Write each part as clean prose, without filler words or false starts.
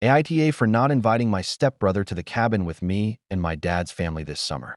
AITA for not inviting my stepbrother to the cabin with me and my dad's family this summer.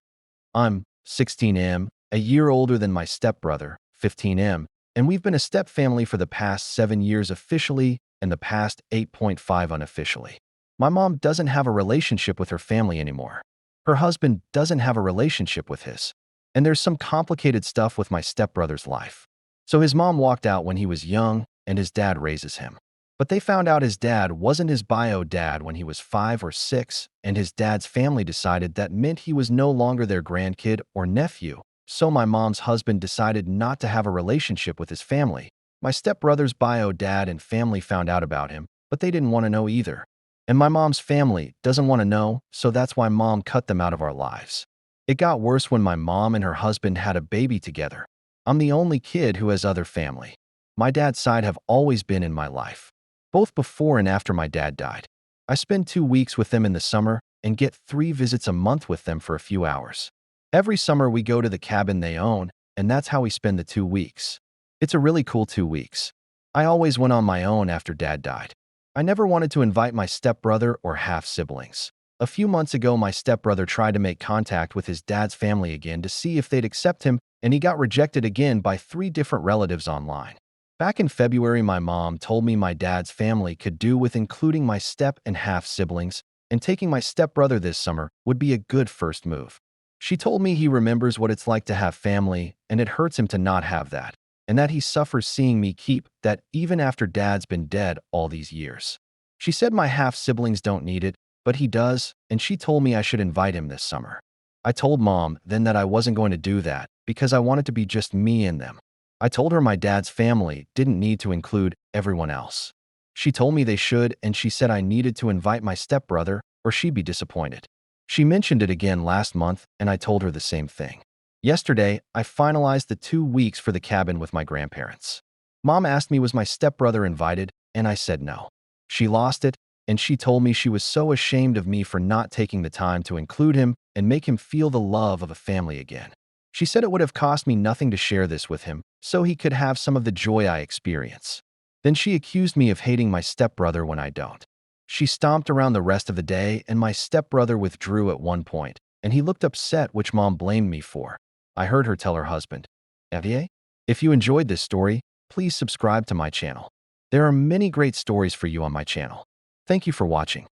I'm 16M, a year older than my stepbrother, 15M, and we've been a stepfamily for the past 7 years officially and the past 8.5 unofficially. My mom doesn't have a relationship with her family anymore. Her husband doesn't have a relationship with his. And there's some complicated stuff with my stepbrother's life. So his mom walked out when he was young, and his dad raises him. But they found out his dad wasn't his bio dad when he was 5 or 6, and his dad's family decided that meant he was no longer their grandkid or nephew. So my mom's husband decided not to have a relationship with his family. My stepbrother's bio dad and family found out about him, but they didn't want to know either. And my mom's family doesn't want to know, so that's why mom cut them out of our lives. It got worse when my mom and her husband had a baby together. I'm the only kid who has other family. My dad's side have always been in my life, both before and after my dad died. I spend 2 weeks with them in the summer and get 3 visits a month with them for a few hours. Every summer we go to the cabin they own, and that's how we spend the 2 weeks. It's a really cool 2 weeks. I always went on my own after dad died. I never wanted to invite my stepbrother or half-siblings. A few months ago, my stepbrother tried to make contact with his dad's family again to see if they'd accept him, and he got rejected again by 3 different relatives online. Back in February, my mom told me my dad's family could do with including my step and half-siblings, and taking my stepbrother this summer would be a good first move. She told me he remembers what it's like to have family, and it hurts him to not have that, and that he suffers seeing me keep that even after dad's been dead all these years. She said my half-siblings don't need it, but he does, and she told me I should invite him this summer. I told mom then that I wasn't going to do that because I wanted to be just me and them. I told her my dad's family didn't need to include everyone else. She told me they should, and she said I needed to invite my stepbrother or she'd be disappointed. She mentioned it again last month, and I told her the same thing. Yesterday, I finalized the 2 weeks for the cabin with my grandparents. Mom asked me was my stepbrother invited, and I said no. She lost it, and she told me she was so ashamed of me for not taking the time to include him and make him feel the love of a family again. She said it would have cost me nothing to share this with him, so he could have some of the joy I experience. Then she accused me of hating my stepbrother when I don't. She stomped around the rest of the day, and my stepbrother withdrew at one point, and he looked upset, which mom blamed me for. I heard her tell her husband, "Javier, if you enjoyed this story, please subscribe to my channel. There are many great stories for you on my channel. Thank you for watching."